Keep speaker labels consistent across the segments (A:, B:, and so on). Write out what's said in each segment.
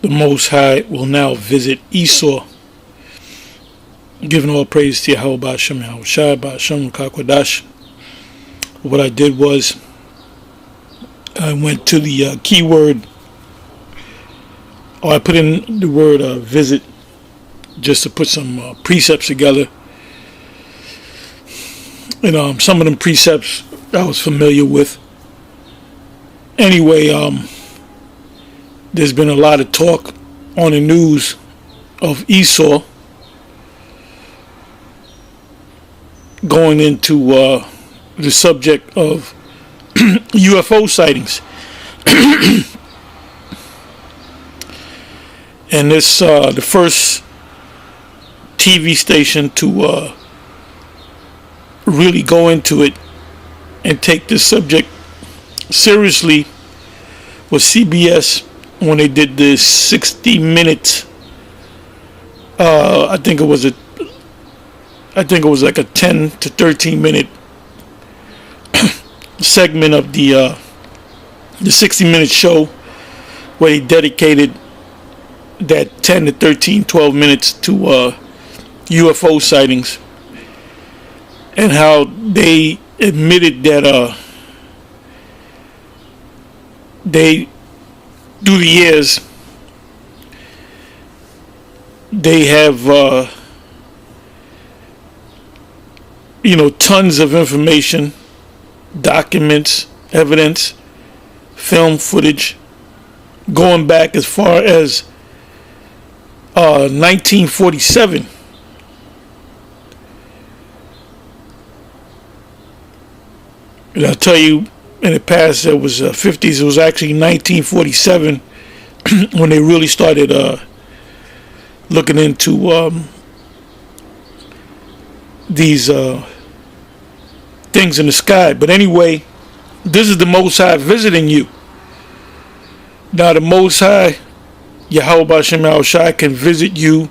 A: the Most High will now visit Esau, giving all praise to Yahweh Ba'Shem Yahushai Ba'Shem Kakwadash. What I did was I went to the keyword, or I put in the word visit just to put some precepts together. And some of them precepts I was familiar with. Anyway, there's been a lot of talk on the news of Esau going into the subject of UFO sightings. And this the first TV station to really go into it and take this subject seriously was CBS when they did this 60 minutes. I think it was like a 10 to 13 minute segment of the 60-minute show where they dedicated that 10 to 13, 12 minutes to UFO sightings, and how they admitted that they, through the years, they have tons of information, documents, evidence, film footage going back as far as 1947. And I'll tell you, in the past, it was 50s. It was actually 1947 when they really started looking into these things in the sky. But anyway, this is the Most High visiting you. Now, the Most High, Yahweh Ba'Shem Yahushai, can visit you.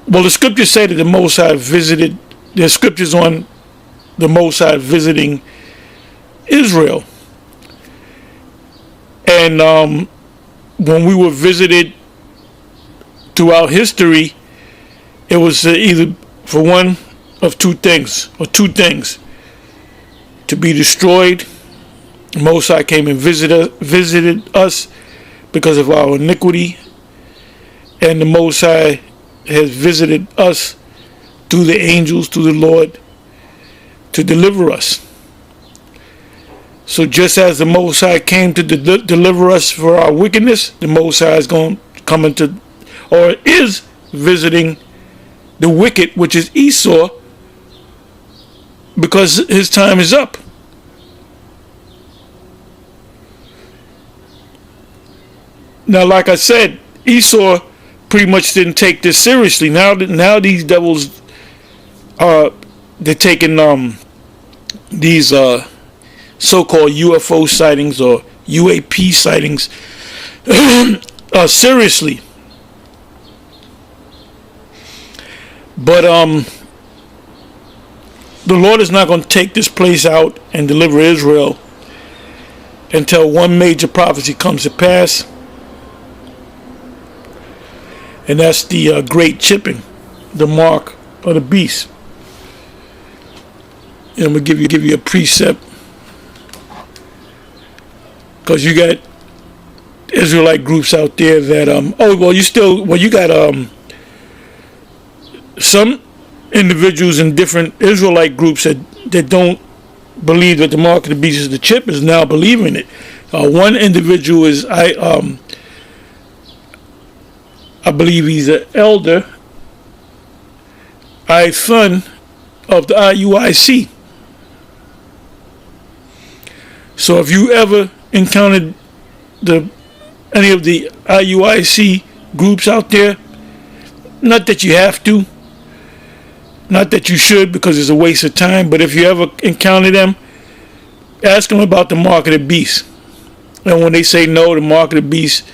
A: Well, the scriptures say that the Most High visited. There's scriptures on the Most High visiting Israel. And when we were visited throughout history, it was either for one of two things, to be destroyed. The Most High came and visited us because of our iniquity, and the Most High has visited us through the angels, through the Lord, to deliver us. So just as the Most High came to deliver us for our wickedness, the Most High is going to come into, or is visiting the wicked, which is Esau, because his time is up. Now, like I said, Esau pretty much didn't take this seriously. Now these devils they're taking these so-called UFO sightings or UAP sightings seriously. But the Lord is not going to take this place out and deliver Israel until one major prophecy comes to pass, and that's the great chipping, the mark of the beast. And I'm gonna give you a precept, because you got Israelite groups out there that you got some individuals in different Israelite groups that don't believe that the mark of the beast is the chip is now believing it. One individual is I believe he's an elder, son of the IUIC. So if you ever encountered any of the IUIC groups out there, not that you have to, not that you should, because it's a waste of time, but if you ever encounter them, ask them about the mark of the beast. And when they say no, the mark of the beast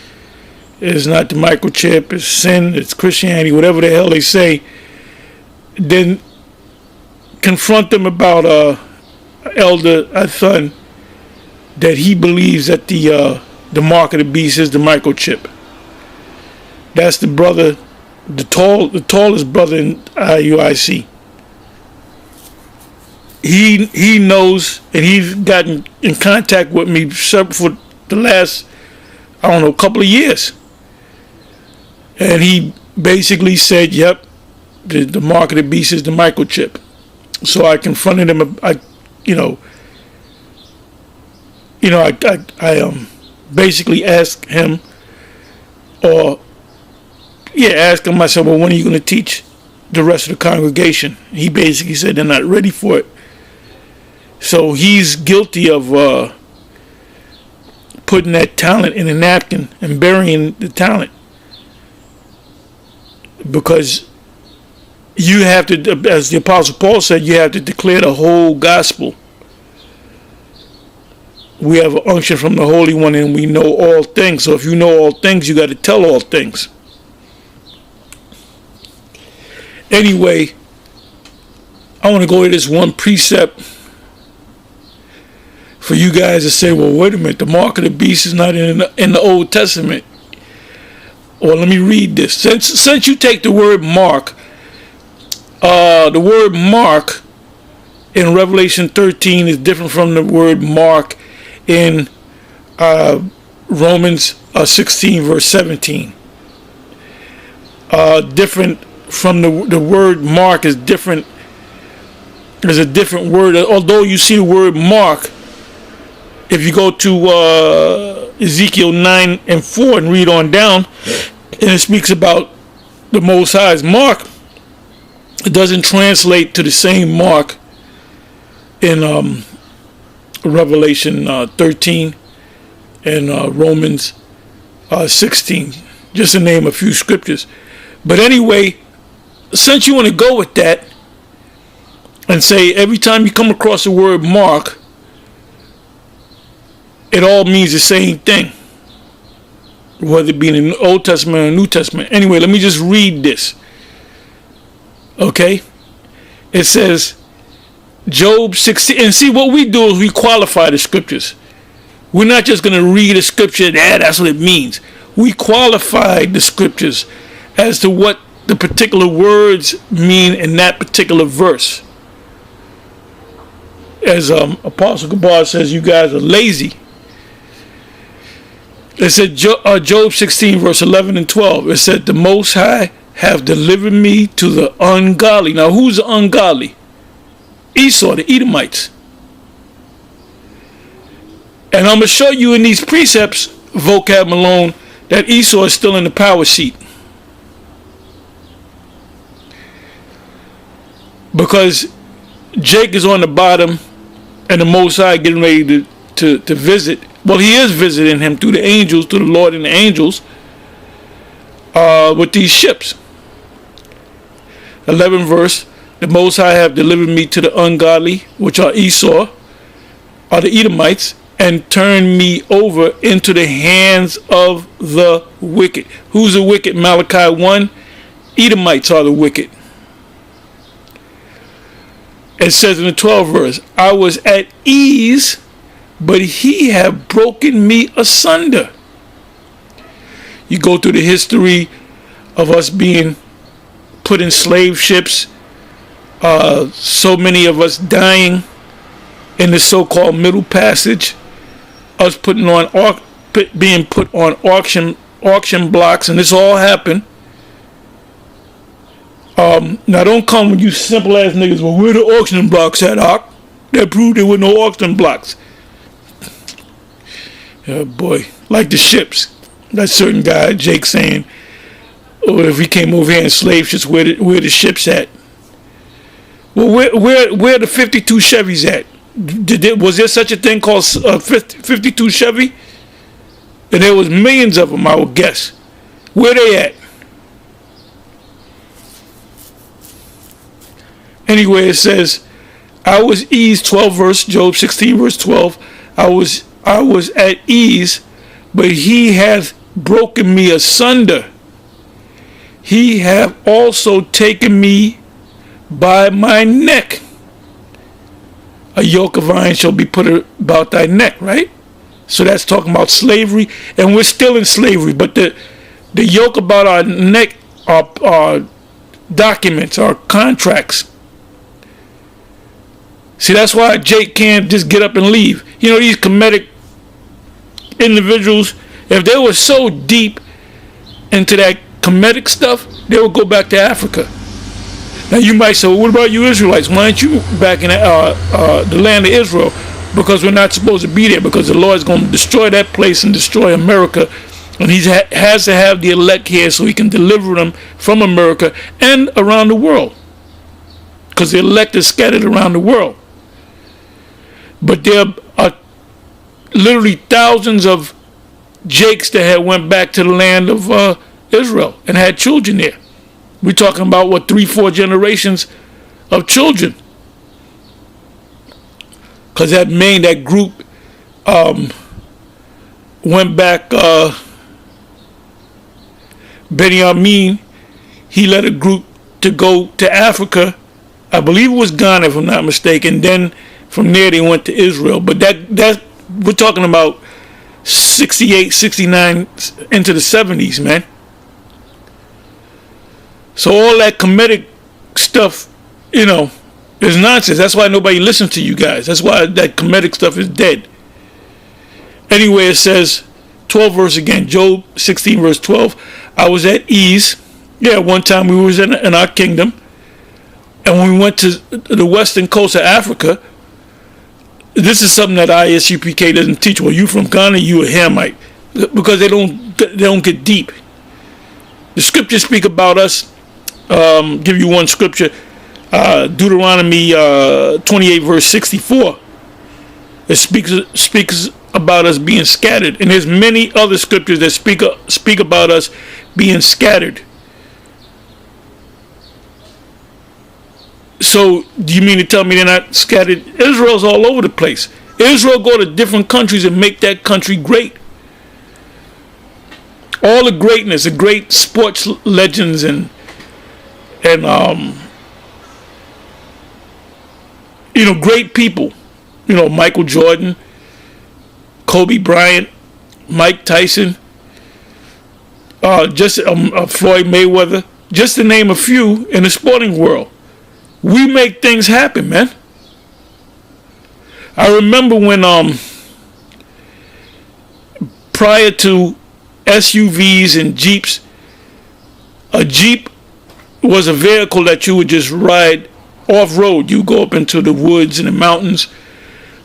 A: is not the microchip, it's sin, it's Christianity, whatever the hell they say, then confront them about elder son, that he believes that the mark of the beast is the microchip. That's the brother, the tallest brother in IUIC. He knows, and he's gotten in contact with me for the last, I don't know, couple of years. And he basically said, "Yep, the mark of the beast is the microchip." So I confronted him. I basically asked him, asked him. I said, "Well, when are you going to teach the rest of the congregation?" He basically said they're not ready for it. So he's guilty of putting that talent in a napkin and burying the talent, because you have to, as the Apostle Paul said, you have to declare the whole gospel. We have an unction from the Holy One, and we know all things. So if you know all things, you got to tell all things. Anyway, I want to go to this one precept for you guys to say, "Well, wait a minute, the mark of the beast is not in the Old Testament." Well, let me read this. Since you take the word mark, the word mark in Revelation 13 is different from the word mark in Romans 16 verse 17. Different from the word mark is different. There's a different word. Although you see the word mark, if you go to Ezekiel 9 and 4 and read on down, and it speaks about the Most High's mark, it doesn't translate to the same mark in Revelation 13 and Romans 16, just to name a few scriptures. But anyway, since you want to go with that and say every time you come across the word mark, it all means the same thing, whether it be in the Old Testament or New Testament. Anyway, let me just read this. Okay? It says, Job 16, and see, what we do is we qualify the scriptures. We're not just going to read a scripture and that's what it means. We qualify the scriptures as to what the particular words mean in that particular verse. As Apostle Gabar says, you guys are lazy. It said, Job 16 verse 11 and 12, it said, "The Most High have delivered me to the ungodly." Now, who's the ungodly? Esau, the Edomites. And I'm going to show you in these precepts, Vocab Malone, that Esau is still in the power seat. Because Jake is on the bottom and the Most High getting ready to visit. Well, he is visiting him through the angels, through the Lord and the angels, with these ships. 11 verse, "The Most High have delivered me to the ungodly, which are Esau, are the Edomites, and turned me over into the hands of the wicked." Who's the wicked? Malachi 1, Edomites are the wicked. It says in the 12th verse, "I was at ease, but he have broken me asunder." You go through the history of us being put in slave ships, so many of us dying in the so-called Middle Passage, us being put on auction blocks, and this all happened. Now don't come with you simple ass niggas, "Well, where the auction blocks at, Ock?" That proved there were no auction blocks. Oh boy, like the ships. That certain guy, Jake, saying, "Oh, if we came over here in slave ships, where the ships at?" Well, where the 52 Chevys at? Was there such a thing called 52 Chevy? And there was millions of them, I would guess. Where they at? Anyway, it says, "I was ease," 12 verse, Job 16 verse 12. I was at ease, but he hath broken me asunder. He hath also taken me by my neck. A yoke of iron shall be put about thy neck, right? So that's talking about slavery, and we're still in slavery, but The yoke about our neck are documents, our contracts. See, that's why Jake can't just get up and leave. You know, these Kemetic individuals, if they were so deep into that Kemetic stuff, they would go back to Africa. Now you might say, well, what about you Israelites? Why aren't you back in the land of Israel? Because we're not supposed to be there, because the Lord is going to destroy that place and destroy America. And he has to have the elect here so he can deliver them from America and around the world. Because the elect is scattered around the world. But there are literally thousands of Jakes that had went back to the land of Israel and had children there. We're talking about, 3-4 generations of children. Because that group went back. Benjamin, he led a group to go to Africa. I believe it was Ghana, if I'm not mistaken. Then from there they went to Israel. But that we're talking about 68, 69 into the 70s, man. So all that Kemetic stuff, is nonsense. That's why nobody listens to you guys. That's why that Kemetic stuff is dead. Anyway, it says, 12 verse again, Job 16 verse 12. I was at ease. Yeah, one time we was in our kingdom. And when we went to the western coast of Africa, this is something that ISUPK doesn't teach. Well, you from Ghana, you a Hamite. Because they don't get deep. The scriptures speak about us. Give you one scripture. Deuteronomy 28 verse 64. It speaks about us being scattered. And there's many other scriptures that speak about us being scattered. So, do you mean to tell me they're not scattered? Israel's all over the place. Israel go to different countries and make that country great. All the greatness, the great sports legends and great people. Michael Jordan, Kobe Bryant, Mike Tyson, Floyd Mayweather, just to name a few in the sporting world. We make things happen, man. I remember when prior to SUVs and Jeeps, a Jeep was a vehicle that you would just ride off-road. You go up into the woods and the mountains.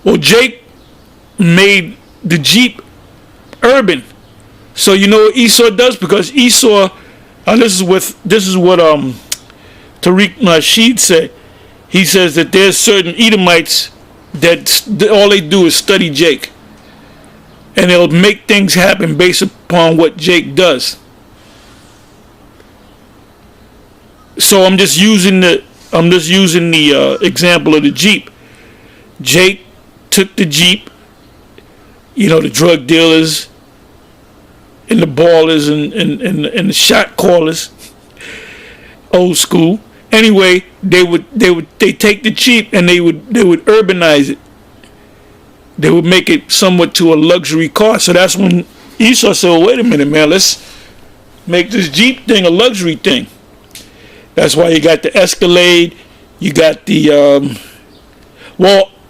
A: Well, Jake made the Jeep urban. So you know what Esau does? Because Esau, this is what Tariq Nasheed said. He says that there's certain Edomites that all they do is study Jake, and they'll make things happen based upon what Jake does. So I'm just using the example of the Jeep. Jake took the Jeep, the drug dealers and the ballers and the shot callers, old school. Anyway, they take the Jeep and they would urbanize it. They would make it somewhat to a luxury car. So that's when Esau said, well, wait a minute, man, let's make this Jeep thing a luxury thing. That's why you got the Escalade, you got the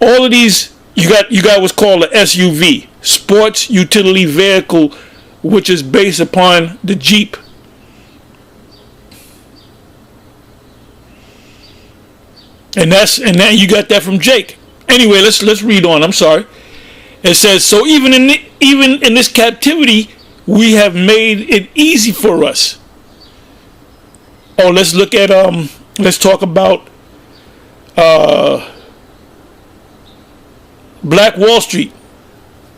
A: all of these, you got what's called an SUV, sports utility vehicle, which is based upon the Jeep. And that you got that from Jake. Anyway, let's read on. I'm sorry. It says, so even in this captivity, we have made it easy for us. Oh, let's look at let's talk about Black Wall Street,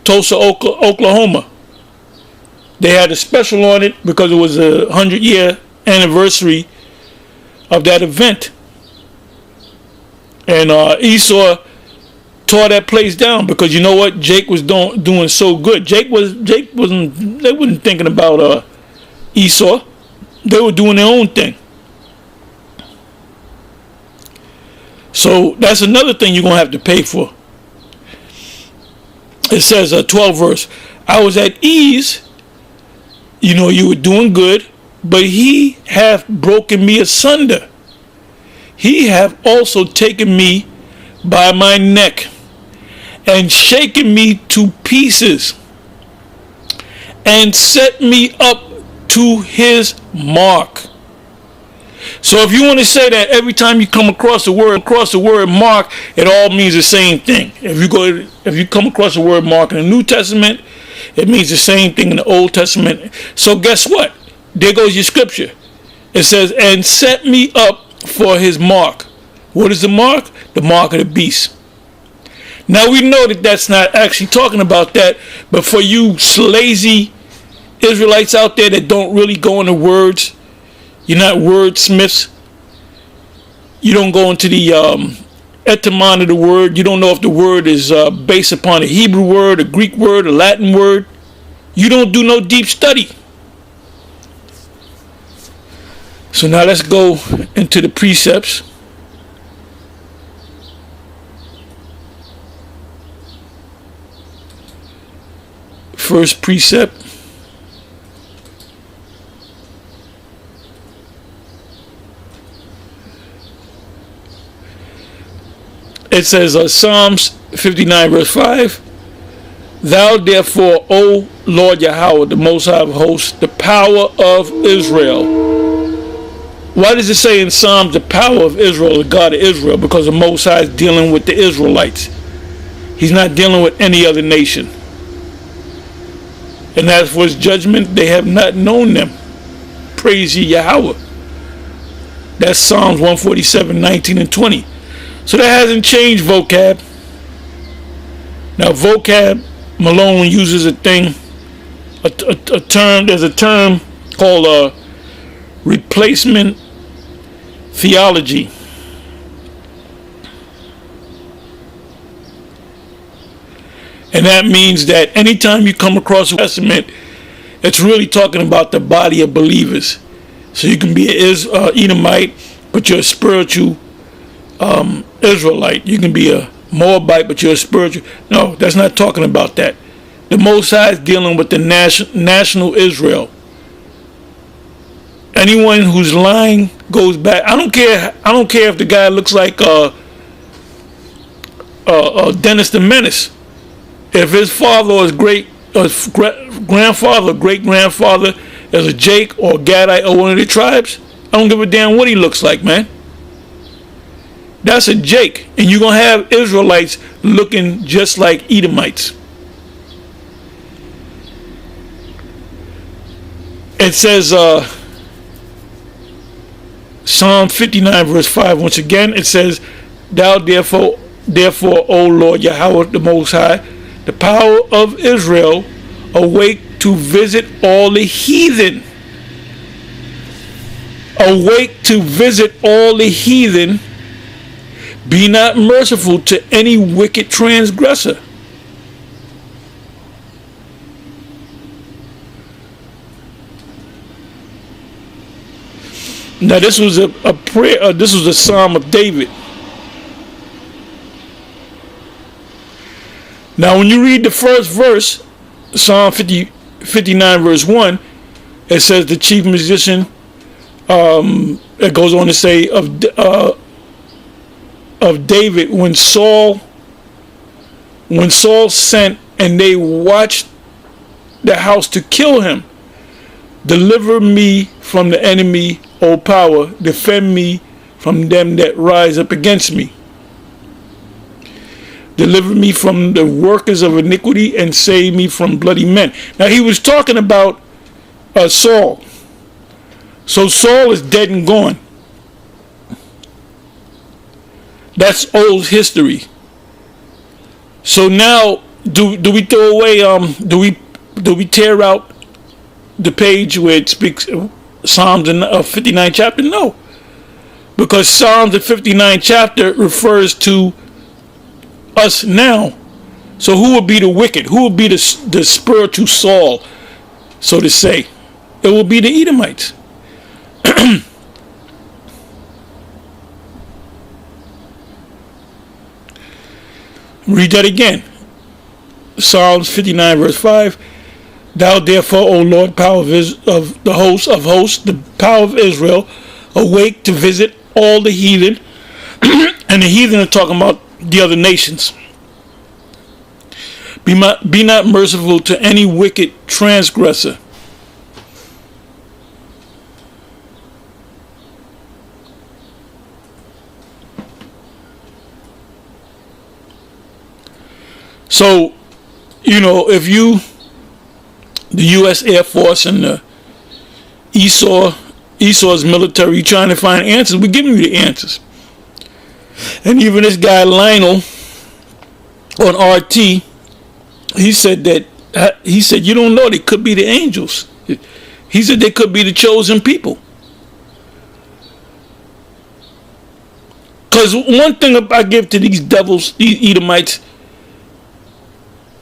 A: Tulsa, Oklahoma. They had a special on it because it was a 100-year anniversary of that event. And Esau tore that place down because you know what? Jake was doing so good. They wasn't thinking about Esau. They were doing their own thing. So that's another thing you're going to have to pay for. It says 12 verse. I was at ease You were doing good, but he hath broken me asunder. He hath also taken me by my neck and shaken me to pieces and set me up to his mark. So if you want to say that every time you come across the word mark, it all means the same thing. If you come across the word mark in the New Testament, it means the same thing in the Old Testament. So guess what? There goes your scripture. It says, and set me up for his mark. What is the mark? The mark of the beast. Now we know that that's not actually talking about that, but for you lazy Israelites out there that don't really go into words, you're not wordsmiths. You don't go into the etymon of the word. You don't know if the word is based upon a Hebrew word, a Greek word, a Latin word. You don't do no deep study. So now let's go into the precepts. First precept. It says Psalms 59 verse 5. Thou therefore, O Lord Yahweh, the Most High of hosts, the power of Israel. Why does it say in Psalms the power of Israel, the God of Israel? Because the Most High is dealing with the Israelites. He's not dealing with any other nation. And as for his judgment, they have not known them. Praise ye Yahweh. That's Psalms 147, 19 and 20. So that hasn't changed, vocab. Now vocab, Malone uses a term, there's a term called replacement theology. And that means that anytime you come across a Testament, it's really talking about the body of believers. So you can be an Edomite, but you're a spiritual Israelite. You can be a Moabite, but you're a spiritual. No, that's not talking about that. The Most High is dealing with the national Israel. Anyone who's lying goes back. I don't care if the guy looks like Dennis the Menace. If his father or his grandfather or great grandfather is a Jake or a Gadite or one of the tribes, I don't give a damn what he looks like, man. That's a Jake, and you're gonna have Israelites looking just like Edomites. It says Psalm 59 verse 5 once again. It says, thou therefore, O Lord Yahweh the Most High, the power of Israel, awake to visit all the heathen. Awake to visit all the heathen. Be not merciful to any wicked transgressor. Now this was a prayer. This was a Psalm of David. Now when you read the first verse, Psalm 59 verse 1, it says the chief musician, it goes on to say of David, when Saul sent and they watched the house to kill him, deliver me from the enemy, O power, defend me from them that rise up against me. Deliver me from the workers of iniquity and save me from bloody men. Now he was talking about Saul. So Saul is dead and gone. That's old history. So now, do we throw away? Do we tear out the page where it speaks Psalms in 59 chapter? No, because Psalms the 59 chapter refers to us now. So who will be the wicked? Who will be the spiritual Saul, so to say? It will be the Edomites. Read that again. Psalms 59 verse 5. Thou therefore, O Lord, power of the hosts, the power of Israel, awake to visit all the heathen. And the heathen are talking about the other nations. Be not merciful to any wicked transgressor. So, if the U.S. Air Force and the Esau's military trying to find answers, we're giving you the answers. And even this guy Lionel on RT, he said you don't know, they could be the angels. He said they could be the chosen people. Because one thing I give to these devils, these Edomites,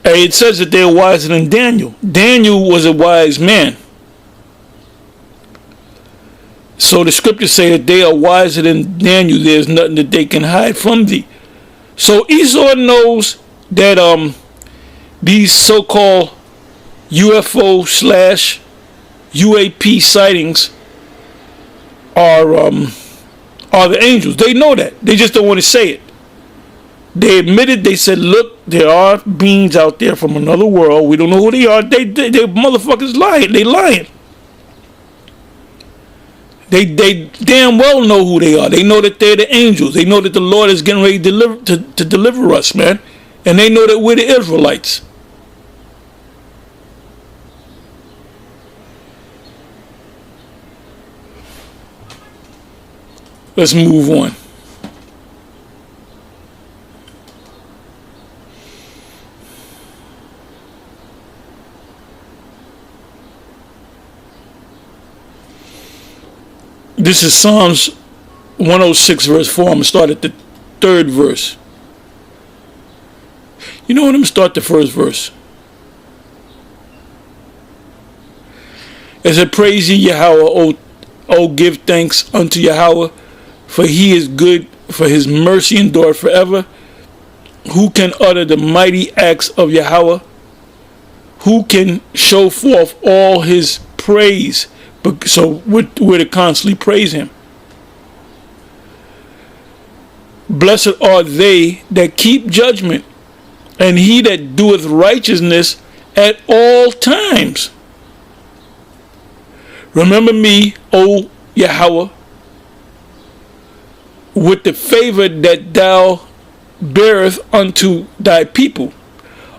A: it says that they're wiser than Daniel. Daniel was a wise man. So the scriptures say that they are wiser than Daniel. There's nothing that they can hide from thee. So Esau knows that these so-called UFO / UAP sightings are the angels. They know that. They just don't want to say it. They admitted, they said, look, there are beings out there from another world. We don't know who they are. They motherfuckers lying. They lying. They damn well know who they are. They know that they're the angels. They know that the Lord is getting ready to deliver us, man. And they know that we're the Israelites. Let's move on. This is Psalms 106 verse 4. I'm going to start at the 3rd verse. You know what? I'm going to start the 1st verse. It said, praise ye Yahweh, O give thanks unto Yahweh, for he is good, for his mercy endureth forever. Who can utter the mighty acts of Yahweh? Who can show forth all his praise? So we're to constantly praise him. Blessed are they that keep judgment, and he that doeth righteousness at all times. Remember me, O Yahweh, with the favor that thou bearest unto thy people.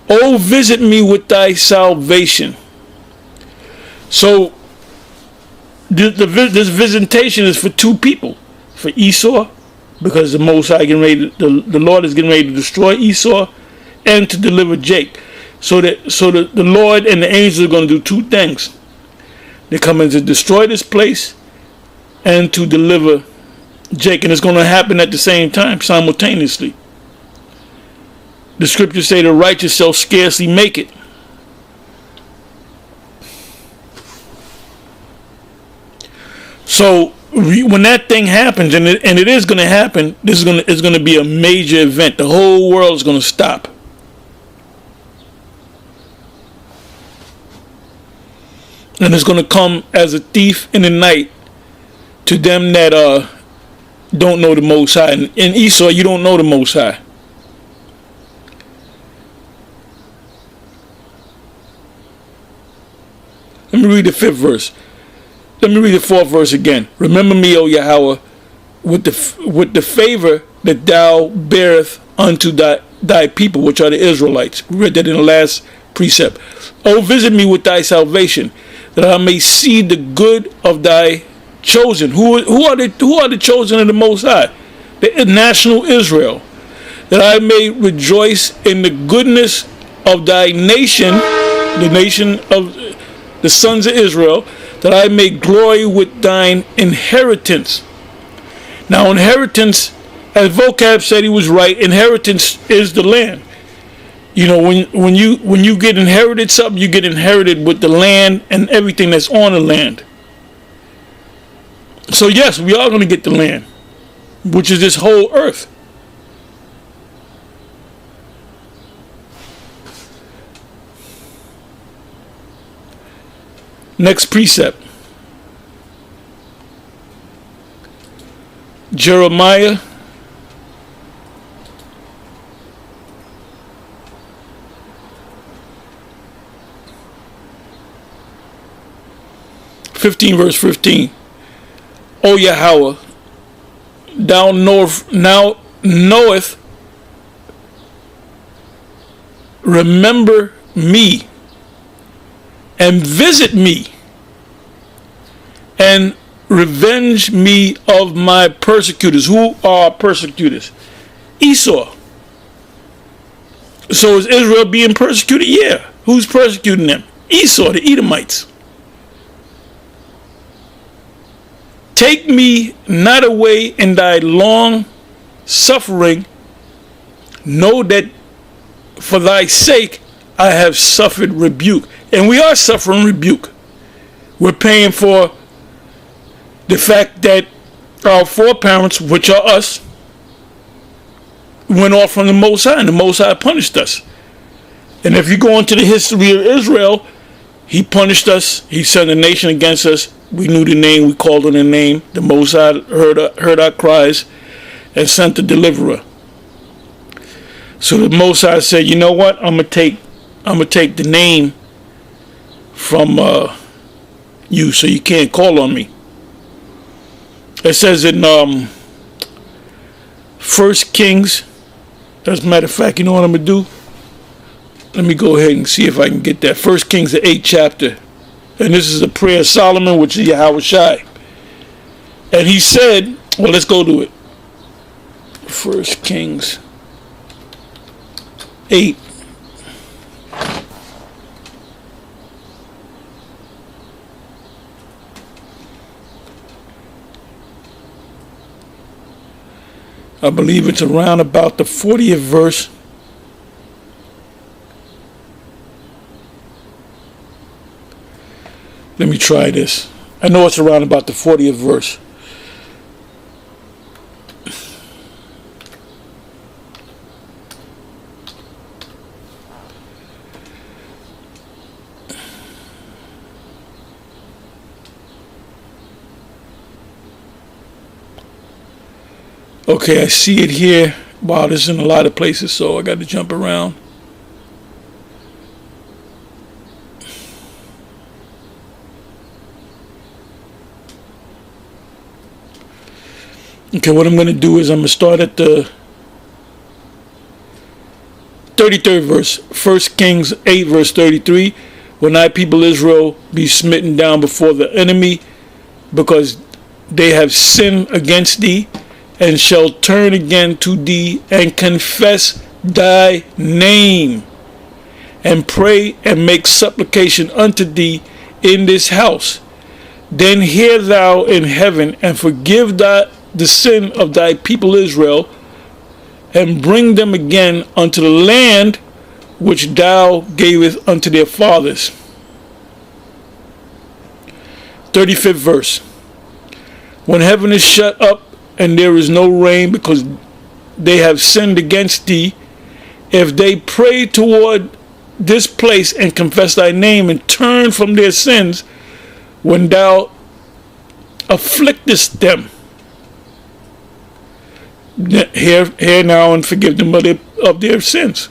A: O visit me with thy salvation. So this visitation is for two people. For Esau, because the Most High the Lord is getting ready to destroy Esau, and to deliver Jake. So the Lord and the angels are going to do two things. They're coming to destroy this place and to deliver Jake, and it's going to happen at the same time, simultaneously. The scriptures say the righteous shall scarcely make it. So when that thing happens, and it is going to happen, it's going to be a major event. The whole world is going to stop. And it's going to come as a thief in the night to them that don't know the Most High. And in Esau, you don't know the Most High. Let me read the 5th verse. Let me read the 4th verse again. Remember me, O Yahweh, with the favor that thou bearest unto thy people, which are the Israelites. We read that in the last precept. O visit me with thy salvation, that I may see the good of thy chosen. Who are the chosen of the Most High? The national Israel. That I may rejoice in the goodness of thy nation, the nation of the sons of Israel, that I may glory with thine inheritance. Now, inheritance, as Vocab said, he was right. Inheritance is the land. You know, when you get inherited something, you get inherited with the land and everything that's on the land. So yes, we are going to get the land, which is this whole earth. Next precept. Jeremiah 15 verse 15. O Yahweh, thou knoweth, remember me, and visit me, and revenge me of my persecutors. Who are persecutors? Esau. So is Israel being persecuted? Yeah. Who's persecuting them? Esau, the Edomites. Take me not away in thy long suffering. Know that for thy sake I have suffered rebuke. And we are suffering rebuke. We're paying for the fact that our foreparents, which are us, went off from the Most High, and the Most High punished us. And if you go into the history of Israel, he punished us. He sent a nation against us. We knew the name. We called on the name. The Most High heard our cries and sent the deliverer. So the Most High said, you know what? I'm gonna take the name from you, so you can't call on me. It says in 1 Kings, as a matter of fact, you know what I'm going to do? Let me go ahead and see if I can get that. 1 Kings, the 8th chapter. And this is the prayer of Solomon, which is Yahweh Shai. And he said, well, let's go to it. 1 Kings 8. I believe it's around about the 40th verse. Let me try this. I know it's around about the 40th verse. Okay, I see it here. Wow, this is in a lot of places, so I got to jump around. Okay, what I'm going to do is I'm going to start at the 33rd verse. 1 Kings 8 verse 33. When thy people Israel be smitten down before the enemy, because they have sinned against thee, and shall turn again to thee, and confess thy name, and pray and make supplication unto thee in this house, then hear thou in heaven, and forgive the sin of thy people Israel, and bring them again unto the land which thou gavest unto their fathers. 35th verse. When heaven is shut up, and there is no rain, because they have sinned against thee, if they pray toward this place and confess thy name and turn from their sins, when thou afflictest them, hear now and forgive them of their sins.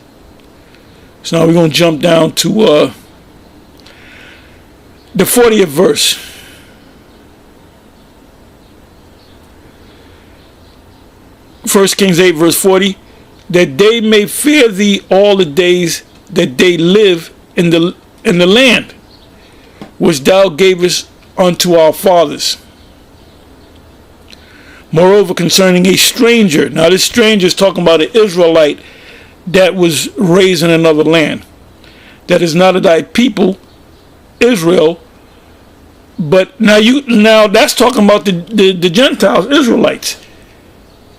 A: So now we're going to jump down to the 40th verse. First Kings 8 verse 40, that they may fear thee all the days that they live in the land which thou gavest unto our fathers. Moreover, concerning a stranger, now this stranger is talking about an Israelite that was raised in another land, that is not of thy people Israel, but now that's talking about the Gentiles, Israelites.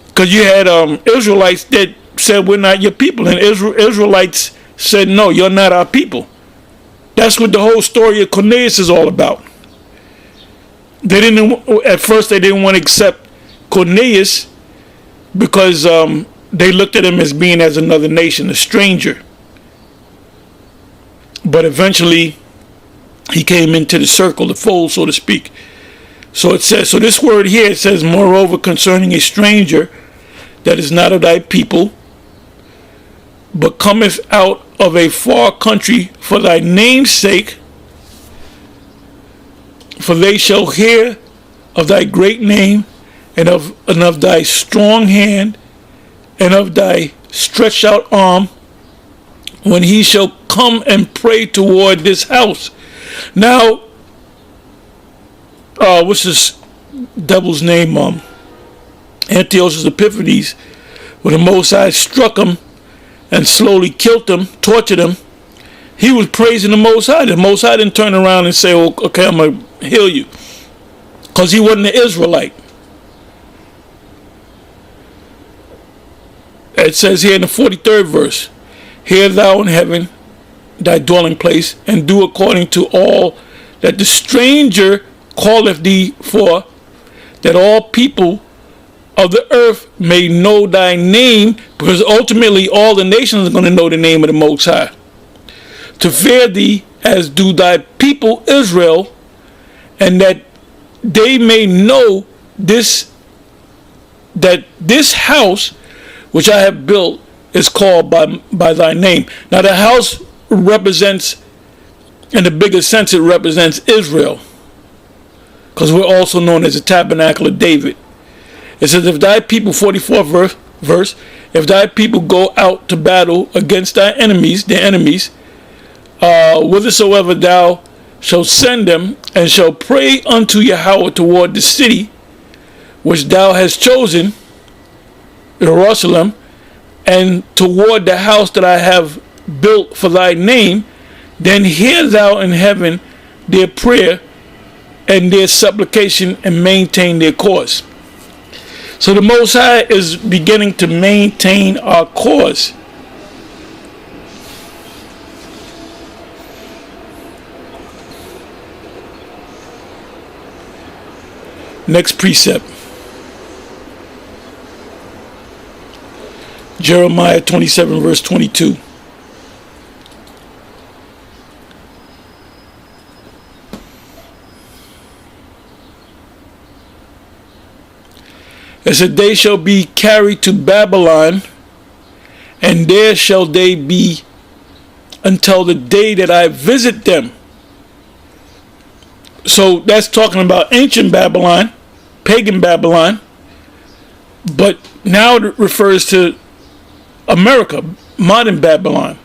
A: Because you had Israelites that said, we're not your people. And Israelites said, no, you're not our people. That's what the whole story of Cornelius is all about. At first they didn't want to accept Cornelius because they looked at him as being as another nation, a stranger. But eventually He came into the circle, the fold, so to speak. So it says, so this word here, it says, moreover, concerning a stranger that is not of thy people, but cometh out of a far country for thy name's sake, for they shall hear of thy great name, and of thy strong hand, and of thy stretched out arm, when he shall come and pray toward this house. Now, what's this devil's name? Antiochus Epiphanes, when the Most High struck him and slowly killed him, tortured him, he was praising the Most High. The Most High didn't turn around and say, oh, okay, I'm going to heal you. Because he wasn't an Israelite. It says here in the 43rd verse, hear thou in heaven thy dwelling place, and do according to all that the stranger calleth thee for, that all people of the earth may know thy name, because ultimately all the nations are going to know the name of the Most High. To fear thee as do thy people Israel, and that they may know this, that this house which I have built is called by thy name. Now the house represents, in the bigger sense, it represents Israel, because we're also known as the tabernacle of David. It says, if thy people, 44th verse, if thy people go out to battle against thy enemies, their enemies, whithersoever thou shalt send them, and shall pray unto Yahweh toward the city which thou hast chosen, Jerusalem, and toward the house that I have built for thy name, then hear thou in heaven their prayer and their supplication, and maintain their cause. So the Most High is beginning to maintain our cause. Next precept. Jeremiah 27 verse 22. It said, they shall be carried to Babylon, and there shall they be until the day that I visit them. So that's talking about ancient Babylon, pagan Babylon, but now it refers to America, modern Babylon.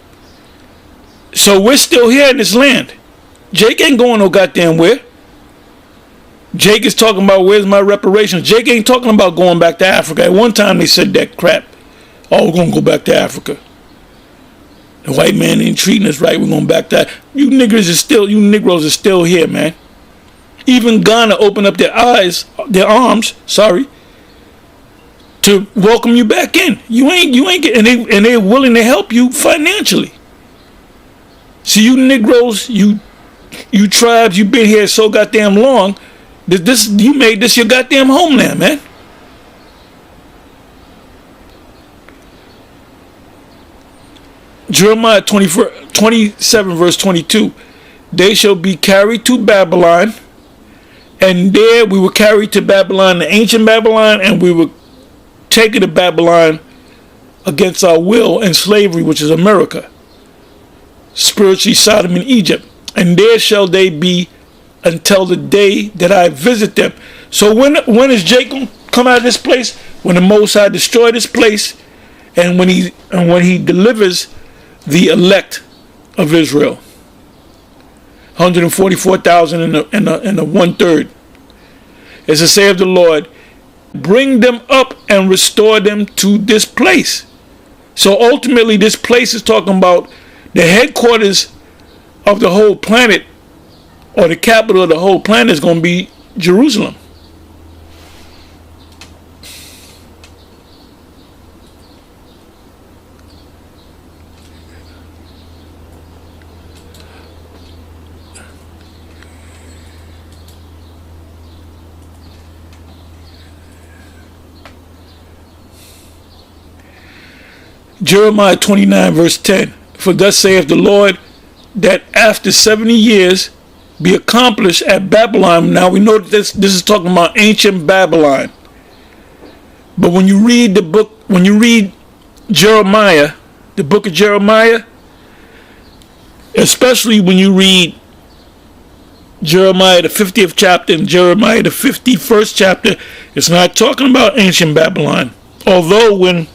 A: So we're still here in this land. Jake ain't going no goddamn where. Jake is talking about, where's my reparations? Jake ain't talking about going back to Africa. At one time they said that crap. Oh, we're going to go back to Africa. The white man ain't treating us right. We're going back to... You Negroes are still here, man. Even Ghana opened up their arms, to welcome you back in. You ain't getting, and they're willing to help you financially. See, you Negroes, you tribes, you've been here so goddamn long. You made this your goddamn homeland, man. Jeremiah 27 verse 22. They shall be carried to Babylon, and there we were carried to Babylon, the ancient Babylon, and we were taken to Babylon against our will in slavery, which is America. Spiritually Sodom and Egypt. And there shall they be until the day that I visit them. So when is Jake going to come out of this place? When the Most High destroy this place, and when he delivers the elect of Israel, 144,000 in the 1/3. It's to say of the Lord, bring them up and restore them to this place. So ultimately, this place is talking about the headquarters of the whole planet, or the capital of the whole planet, is going to be Jerusalem. Jeremiah 29 verse 10. For thus saith the Lord, that after 70 years be accomplished at Babylon. Now we know that this is talking about ancient Babylon. But when you read Jeremiah, the book of Jeremiah, especially when you read Jeremiah the 50th chapter and Jeremiah the 51st chapter, it's not talking about ancient Babylon. Although when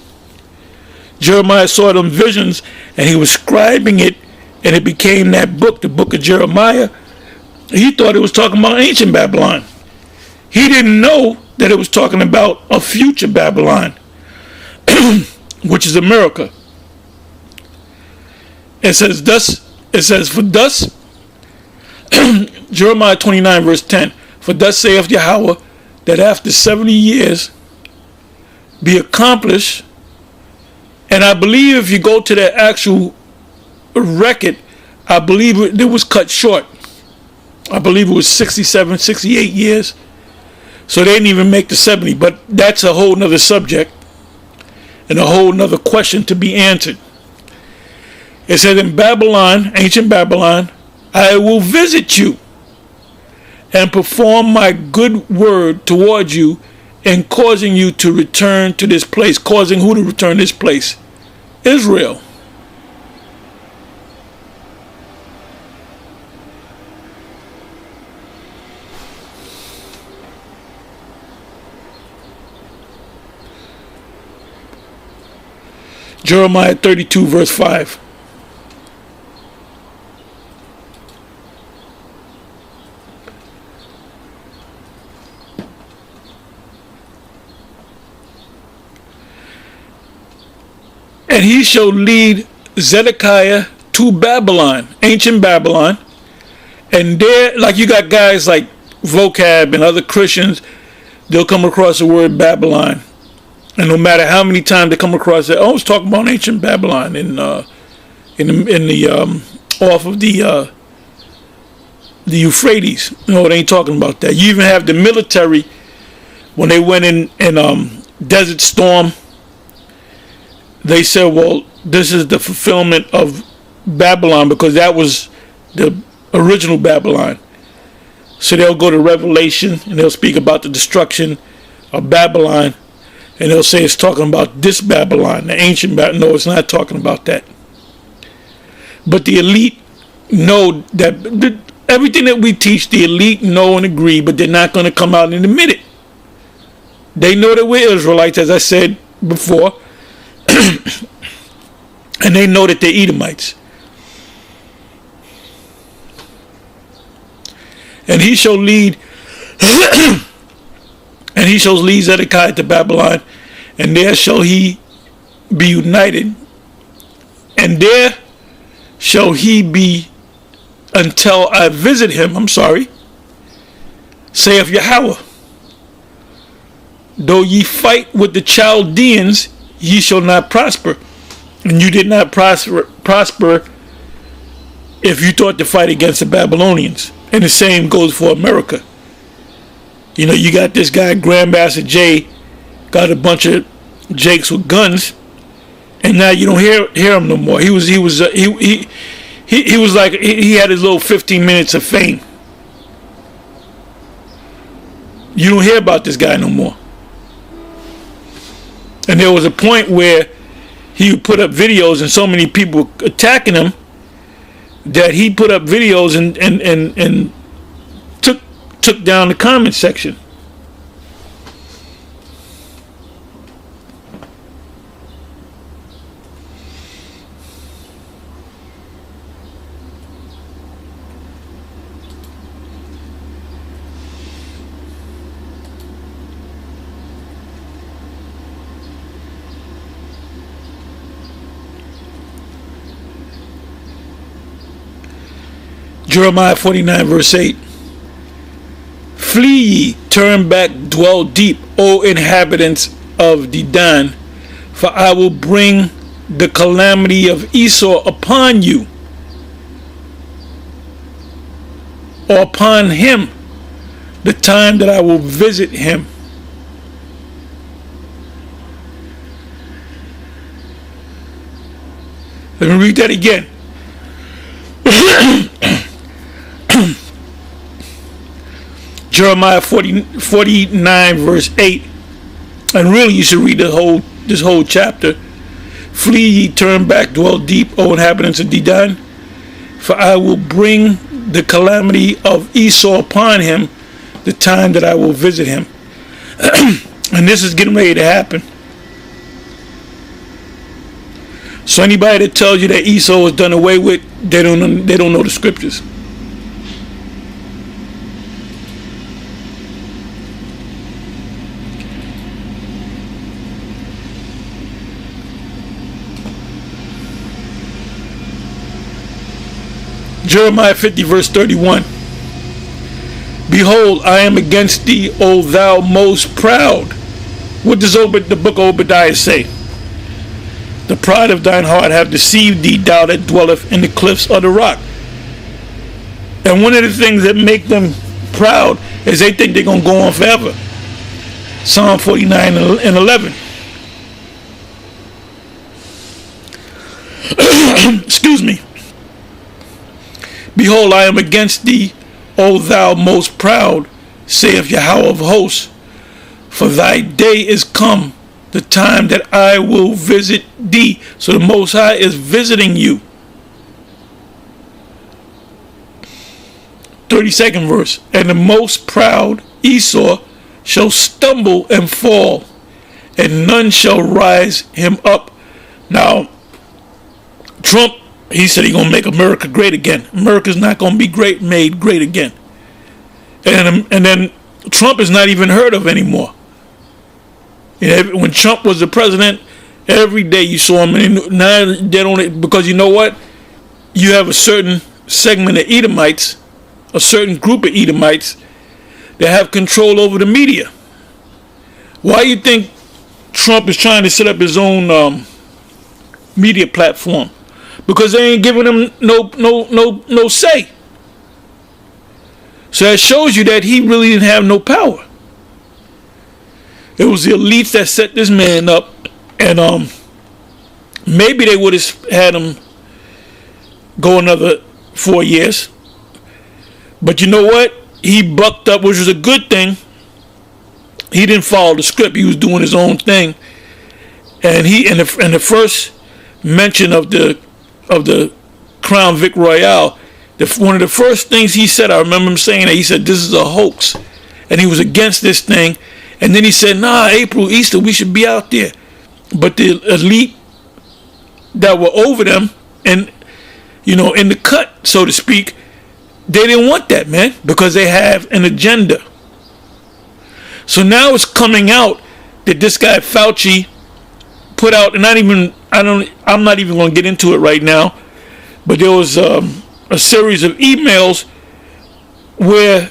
A: Jeremiah saw them visions and he was scribing it and it became that book, the book of Jeremiah, he thought it was talking about ancient Babylon. He didn't know that it was talking about a future Babylon, which is America. It says, for thus, Jeremiah 29 verse 10, for thus saith Yahweh, that after 70 years be accomplished, and I believe if you go to the actual record, I believe it was cut short. I believe it was 67, 68 years. So they didn't even make the 70, but that's a whole nother subject and a whole nother question to be answered. It said in Babylon, ancient Babylon, I will visit you and perform my good word towards you in causing you to return to this place. Causing who to return to this place? Israel. Jeremiah 32 verse 5. And he shall lead Zedekiah to Babylon, ancient Babylon. And there, like you got guys like Vocab and other Christians, they'll come across the word Babylon. And no matter how many times they come across it, oh, it's talking about ancient Babylon in the off of the Euphrates. No, it ain't talking about that. You even have the military when they went in Desert Storm. They said, well, this is the fulfillment of Babylon because that was the original Babylon. So they'll go to Revelation and they'll speak about the destruction of Babylon. And they'll say it's talking about this Babylon, the ancient Babylon. No, it's not talking about that. But the elite know that everything that we teach, the elite know and agree, but they're not going to come out and admit it. They know that we're Israelites, as I said before. And they know that they're Edomites. And he shall lead and he shall lead Zedekiah to Babylon, and there shall he be united, and there shall he be until I visit him. Saith Yahweh. Though ye fight with the Chaldeans, ye shall not prosper. And you did not prosper if you thought to fight against the Babylonians. And the same goes for America. You know, you got this guy, Grandmaster Jay, got a bunch of Jakes with guns, and now you don't hear him no more. He was like he had his little 15 minutes of fame. You don't hear about this guy no more. And there was a point where he would put up videos and so many people attacking him that he put up videos and took down the comment section. Jeremiah 49 verse 8. Flee ye, turn back, dwell deep, O inhabitants of Dedan, for I will bring the calamity of Esau upon you, or upon him, the time that I will visit him. Let me read that again. Jeremiah 49 verse 8. And really you should read this whole chapter. Flee ye, turn back, dwell deep, O inhabitants of Dedan, for I will bring the calamity of Esau upon him, the time that I will visit him. And this is getting ready to happen. So anybody that tells you that Esau was done away with, they don't know the scriptures. Jeremiah 50 verse 31. Behold, I am against thee, O thou most proud. What does the book of Obadiah say? The pride of thine heart have deceived thee, thou that dwelleth in the cliffs of the rock. And one of the things that make them proud is they think they're going to go on forever. Psalm 49 and 11. Excuse me. Behold, I am against thee, O thou most proud, saith Yahweh of hosts. For thy day is come, the time that I will visit thee. So the Most High is visiting you. 32nd verse. And the most proud Esau shall stumble and fall, and none shall rise him up. Now, Trump, he said he's going to make America great again. America's not going to be made great again. And then Trump is not even heard of anymore. When Trump was the president, every day you saw him. And now they don't, because you know what? You have a certain segment of Edomites, a certain group of Edomites that have control over the media. Why you think Trump is trying to set up his own media platform? Because they ain't giving him no say. So that shows you that he really didn't have no power. It was the elites that set this man up, and maybe they would have had him go another 4 years. But you know what? He bucked up, which was a good thing. He didn't follow the script. He was doing his own thing, and in the first mention of the Crown Vic Royale, one of the first things he said, I remember him saying that, he said, this is a hoax. And he was against this thing. And then he said, nah, April, Easter, we should be out there. But the elite that were over them and, in the cut, so to speak, they didn't want that, man, because they have an agenda. So now it's coming out that this guy Fauci put out, and I'm not even going to get into it right now, but there was a series of emails where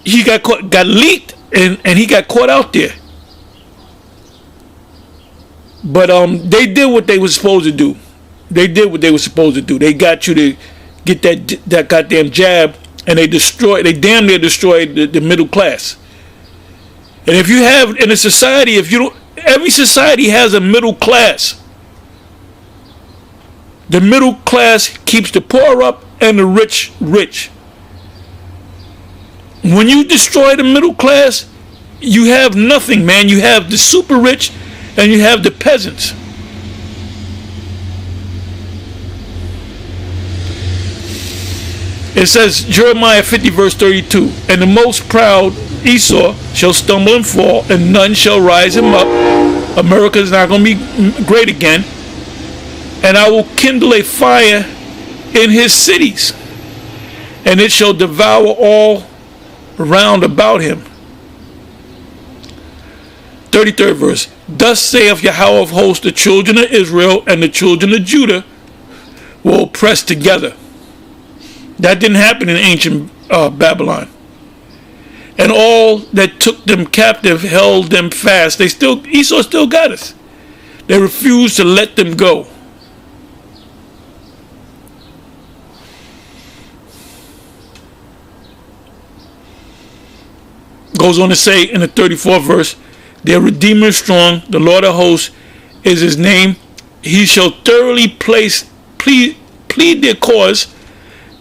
A: he got leaked and he got caught out there. But they did what they were supposed to do. They got you to get that goddamn jab, and they damn near destroyed the middle class. And if you have in a society, every society has a middle class. The middle class keeps the poor up and the rich rich. When you destroy the middle class, you have nothing, man. You have the super rich and you have the peasants. It says, Jeremiah 50 verse 32, and the most proud Esau shall stumble and fall, and none shall rise him up. America is not going to be great again. And I will kindle a fire in his cities, and it shall devour all round about him. 33rd verse. Thus saith Yahweh of hosts, the children of Israel and the children of Judah will press together. That didn't happen in ancient Babylon. And all that took them captive held them fast. Esau still got us. They refused to let them go. Goes on to say in the 34th verse, their Redeemer is strong, the Lord of hosts is his name. He shall thoroughly plead their cause,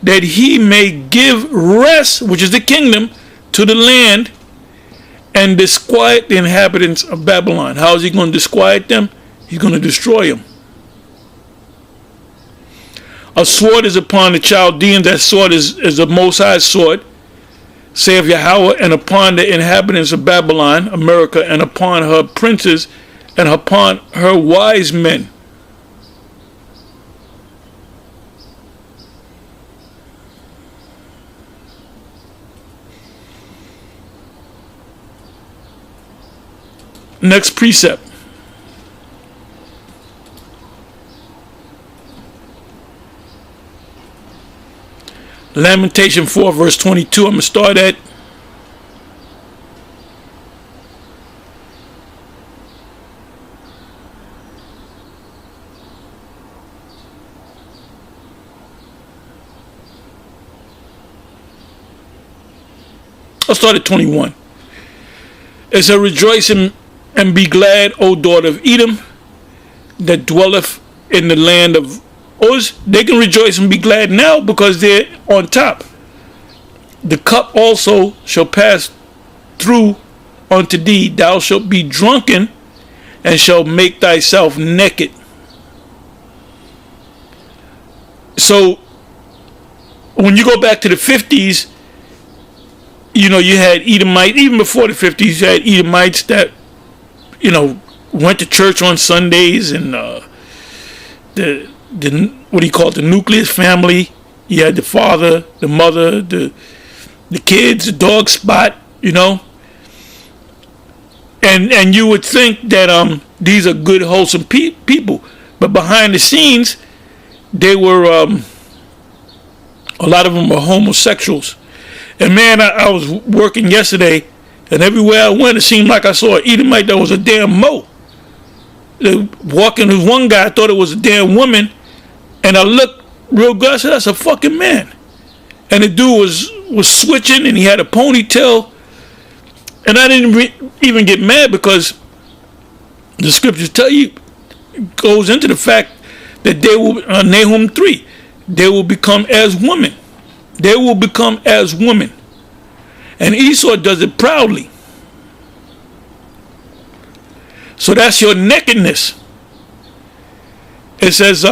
A: that he may give rest, which is the kingdom, to the land and disquiet the inhabitants of Babylon. How is he going to disquiet them? He's going to destroy them. A sword is upon the Chaldeans. That sword is the Most High's sword, saith Yahweh, and upon the inhabitants of Babylon, America, and upon her princes, and upon her wise men. Next precept. Lamentation 4 verse 22. I'm going to start at I'll start at 21. It says, rejoice and be glad, O daughter of Edom, that dwelleth in the land of Uz. They can rejoice and be glad now because they're on top. The cup also shall pass through unto thee. Thou shalt be drunken and shalt make thyself naked. So when you go back to the 50s, you know, you had Edomites. Even before the 50s, you had Edomites that, you know, went to church on Sundays, and the what do you call it, the nucleus family. You had the father, the mother, the kids, the dog spot, you know. And you would think that these are good, wholesome people, but behind the scenes, they were a lot of them were homosexuals. And man, I was working yesterday, and everywhere I went, it seemed like I saw an Edomite that was a damn mo. Walking with one guy, I thought it was a damn woman, and I looked real good. I said, that's a fucking man. And the dude was switching, and he had a ponytail. And I didn't even get mad because the scriptures tell you, goes into the fact that they will, Nahum 3, they will become as women. They will become as women. And Esau does it proudly. So that's your nakedness. It says,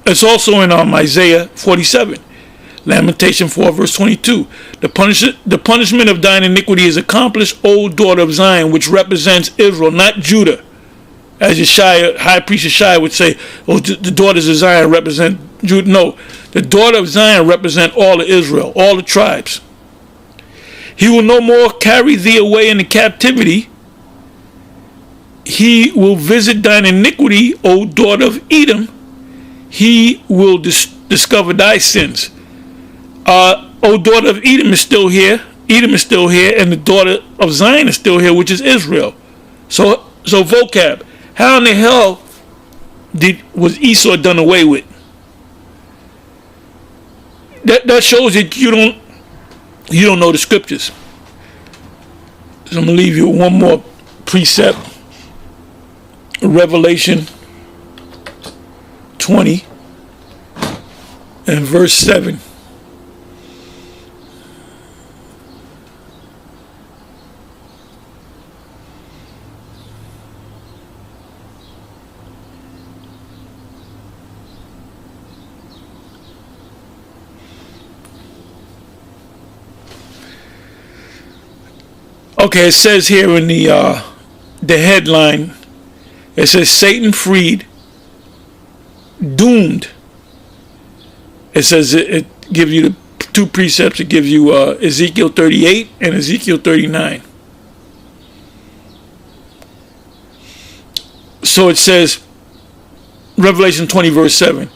A: it's also in Isaiah 47. Lamentation 4 verse 22. The punishment of thine iniquity is accomplished, O daughter of Zion, which represents Israel, not Judah. As Yeshaya, high priest Yeshaya would say, oh, the daughters of Zion represent Judah. No, the daughter of Zion represent all of Israel, all the tribes. He will no more carry thee away into captivity. He will visit thine iniquity, O daughter of Edom. He will discover thy sins. O daughter of Edom is still here. Edom is still here, and the daughter of Zion is still here, which is Israel. So vocab. How in the hell was Esau done away with? That shows that you don't know the scriptures. So I'm gonna leave you with one more precept. Revelation 20 and verse 7. Okay, it says here in the headline, it says Satan freed, doomed. It says it gives you the two precepts. It gives you Ezekiel 38 and Ezekiel 39. So it says, Revelation 20 verse 7,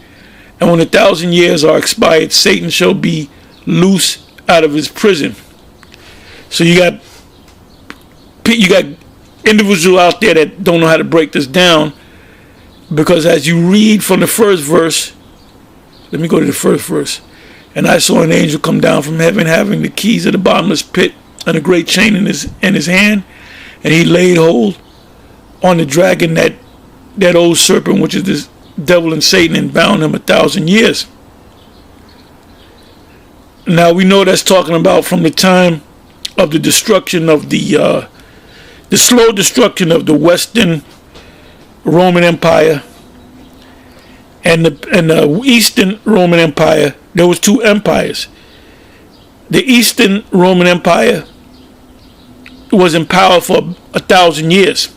A: and when 1,000 years are expired, Satan shall be loose out of his prison. So you got individuals out there that don't know how to break this down, because as you read from the first verse, let me go to the first verse. And I saw an angel come down from heaven, having the keys of the bottomless pit and a great chain in his hand, and he laid hold on the dragon, that old serpent, which is this devil and Satan, and bound him 1,000 years. Now we know that's talking about from the time of the destruction of the slow destruction of the Western Roman Empire and the Eastern Roman Empire. There was two empires. The Eastern Roman Empire was in power for 1,000 years,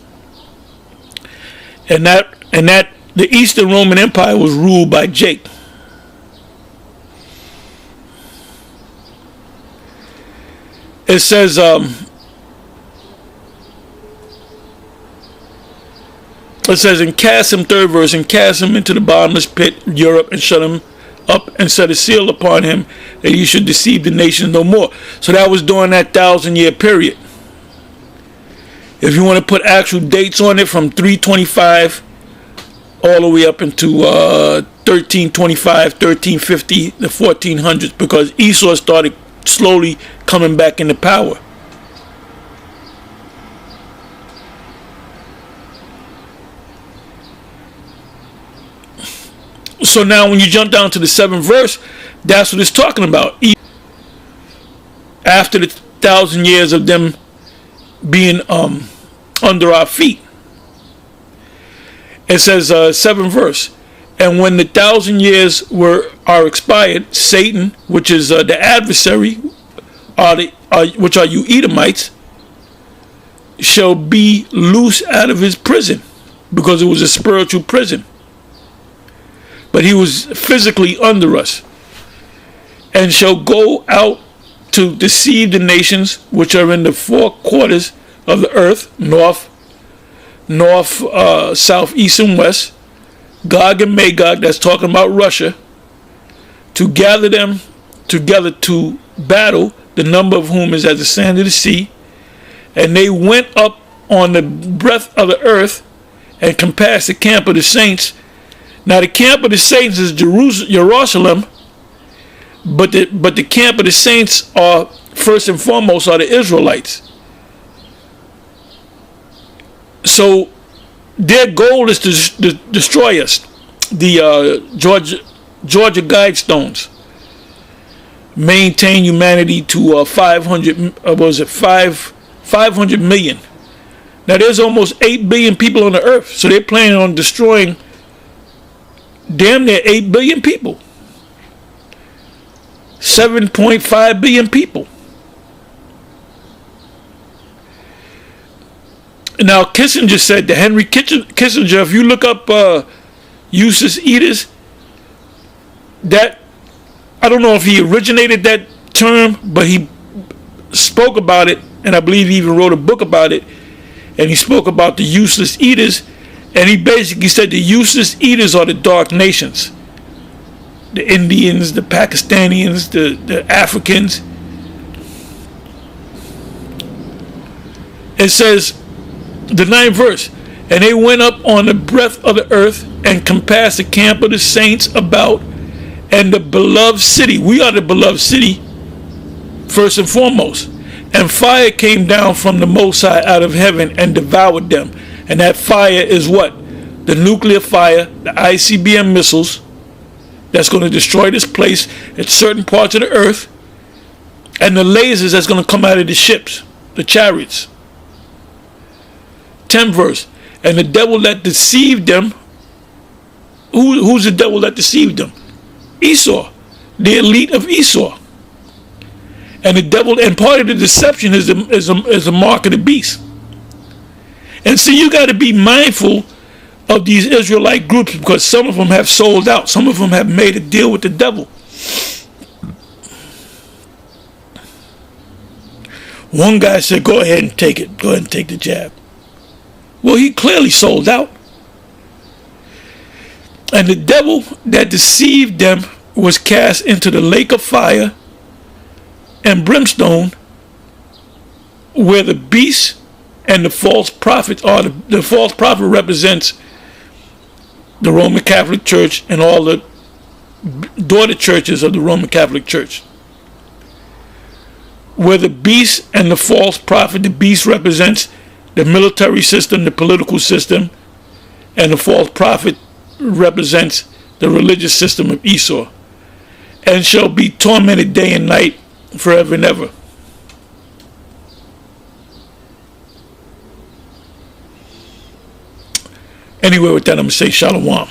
A: and that the Eastern Roman Empire was ruled by Jake. It says, and cast him, third verse, and cast him into the bottomless pit, Europe, and shut him up, and set a seal upon him, that he should deceive the nations no more. So that was during that 1,000-year period. If you want to put actual dates on it, from 325 all the way up into 1325, 1350, the 1400s, because Esau started slowly coming back into power. So now when you jump down to the 7th verse, that's what it's talking about. After the 1,000 years of them being under our feet. It says, 7th verse, and when the 1,000 years are expired, Satan, which is the adversary, which are you Edomites, shall be loose out of his prison, because it was a spiritual prison. But he was physically under us, and shall go out to deceive the nations which are in the four quarters of the earth, north, south, east, and west, Gog and Magog, that's talking about Russia, to gather them together to battle, the number of whom is as the sand of the sea. And they went up on the breadth of the earth and compassed the camp of the saints. Now the camp of the saints is Jerusalem, but the camp of the saints are, first and foremost, are the Israelites. So their goal is to destroy us. The Georgia Guidestones maintain humanity to 500 million. Now there's almost 8 billion people on the earth, so they're planning on destroying damn near 8 billion people. 7.5 billion people. Now Kissinger said, that Henry Kissinger, if you look up useless eaters, that, I don't know if he originated that term, but he spoke about it, and I believe he even wrote a book about it, and he spoke about the useless eaters, and he basically said the useless eaters are the dark nations. The Indians, the Pakistanians, the Africans. It says, the 9th verse, and they went up on the breadth of the earth and compassed the camp of the saints about, and the beloved city. We are the beloved city, first and foremost. And fire came down from the Most High out of heaven and devoured them. And that fire is what? The nuclear fire, the ICBM missiles, that's going to destroy this place at certain parts of the earth, and the lasers that's going to come out of the ships, the chariots. 10th verse, and the devil that deceived them. Who's the devil that deceived them? Esau, the elite of Esau. And the devil, and part of the deception is the mark of the beast. And so you got to be mindful of these Israelite groups, because some of them have sold out. Some of them have made a deal with the devil. One guy said, go ahead and take it. Go ahead and take the jab. Well, he clearly sold out. And the devil that deceived them was cast into the lake of fire and brimstone, where the beast and the false prophet are. The false prophet represents the Roman Catholic Church and all the daughter churches of the Roman Catholic Church. Where the beast and the false prophet, the beast represents the military system, the political system, and the false prophet represents the religious system of Esau. and shall be tormented day and night forever and ever. Anyway, with that, I'm going to say shalom.